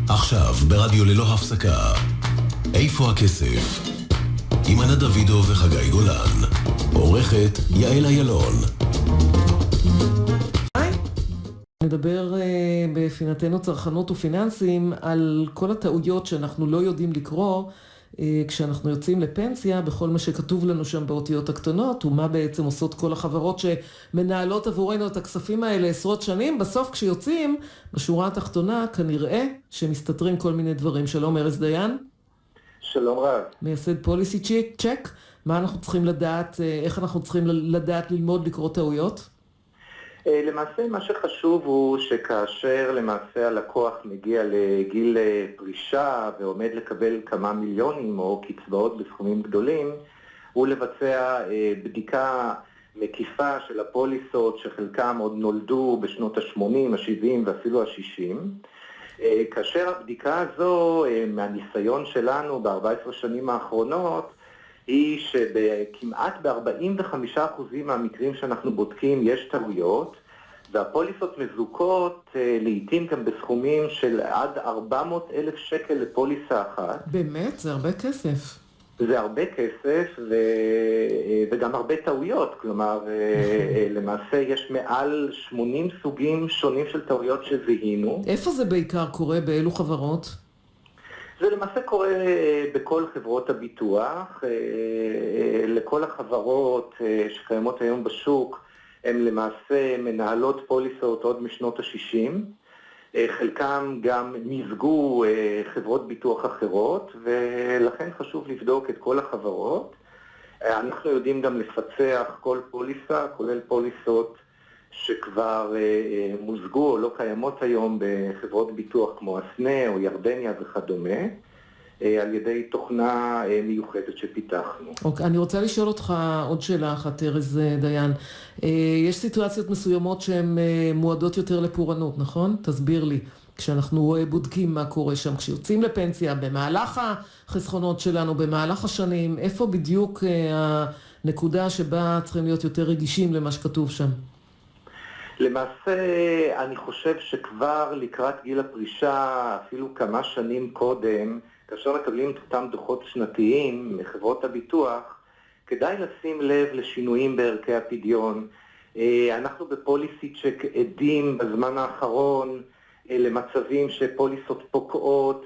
עכשיו ברדיו ללא הפסקה. איפה הכסף? עם ענת דוידוב וחגי גולן. עורכת יעל איילון. נדבר בפינתנו צרכנות ופיננסים על כל הטעויות שאנחנו לא יודעים לקרוא כשאנחנו יוצאים לפנסיה, בכל מה שכתוב לנו שם באותיות הקטנות, ומה בעצם עושות כל החברות שמנהלות עבורנו את הכספים האלה עשרות שנים. בסוף כשיוצאים, בשורה התחתונה, כנראה שמסתתרים כל מיני דברים. שלום ארז דיין. שלום רב. מייסד פוליסי צ'ק. מה אנחנו צריכים לדעת, איך אנחנו צריכים לדעת ללמוד לקרוא טעויות? למעשה מה שחשוב הוא שכאשר למעשה הלקוח מגיע לגיל פרישה ועומד לקבל כמה מיליונים או קצבאות בסכומים גדולים, הוא לבצע בדיקה מקיפה של הפוליסות שחלקם עוד נולדו בשנות ה-80, ה-70 ואפילו ה-60. כאשר הבדיקה הזו, מהניסיון שלנו ב-14 שנים האחרונות, היא שבכמעט ב-45% מהמקרים שאנחנו בודקים יש טעויות, והפוליסות מזוכות לעתים גם בסכומים של עד 400,000 שקל לפוליסה אחת. באמת? זה הרבה כסף. זה הרבה כסף וגם הרבה טעויות, כלומר למעשה יש מעל 80 סוגים שונים של טעויות שזיהינו. איפה זה בעיקר קורה? באילו חברות? זה למעשה קורה בכל חברות הביטוח. לכל החברות שקיימות היום בשוק, הן למעשה מנהלות פוליסות עוד משנות ה-60. חלקם גם מזגו חברות ביטוח אחרות, ולכן חשוב לבדוק את כל החברות. אנחנו יודעים גם לפצח כל פוליסה, כולל פוליסות שכבר מוזגו או לא קיימות היום בחברות ביטוח כמו אסנה או ירדניה וכדומה, על ידי תוכנה מיוחדת שפיתחנו. אוקיי, אני רוצה לשאול אותך עוד שאלה אחת, ארז דיין. יש סיטואציות מסוימות שהן מועדות יותר לפורענות, נכון? תסביר לי. כשאנחנו בודקים מה קורה שם, כשיוצאים לפנסיה, במהלך החסכונות שלנו, במהלך השנים, איפה בדיוק הנקודה שבה צריכים להיות יותר רגישים למה שכתוב שם? למעשה אני חושב שכבר לקראת גיל הפרישה, אפילו כמה שנים קודם, כאשר מקבלים את אותם דוחות שנתיים מחברות הביטוח, כדאי לשים לב לשינויים בערכי הפדיון. אנחנו בפוליסי צ'ק עדים בזמן האחרון למצבים שפוליסות פוקעות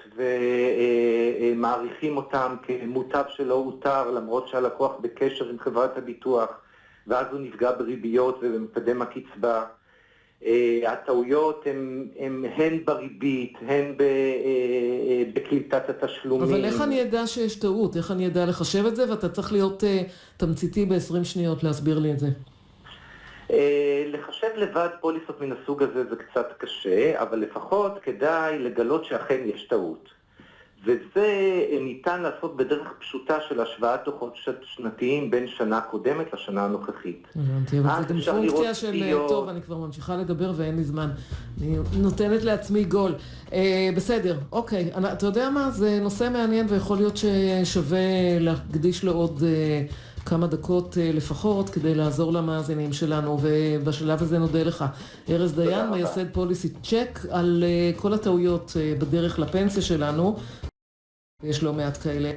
ומעריכים אותם כמוטב שלא הותר, למרות שהלקוח בקשר עם חברת הביטוח, ואז הוא נפגע בריביות ובמקדם הקצבה. הטעויות הן בריבית, הן בקליטת התשלומים. אבל איך אני ידע שיש טעות? איך אני ידע לחשב את זה? ואתה צריך להיות תמציתי ב-20 שניות להסביר לי את זה. לחשב לבד פוליסות מן הסוג הזה זה קצת קשה, אבל לפחות כדאי לגלות שאכן יש טעות. וזה ניתן לעשות בדרך פשוטה של השוואת דוחות שנתיים בין שנה קודמת לשנה הנוכחית. הבנתי, אבל זה גם פונקציה של טוב, אני כבר ממשיכה לדבר ואין לי זמן. אני נותנת לעצמי גול. בסדר, אוקיי. אתה יודע מה? זה נושא מעניין ויכול להיות ששווה להקדיש לו עוד כמה דקות לפחות כדי לעזור למאזינים שלנו, ובשלב הזה נודה לך. ארז דיין, מייסד פוליסי צ'ק, על כל הטעויות בדרך לפנסיה שלנו. יש לא מעט כאלה.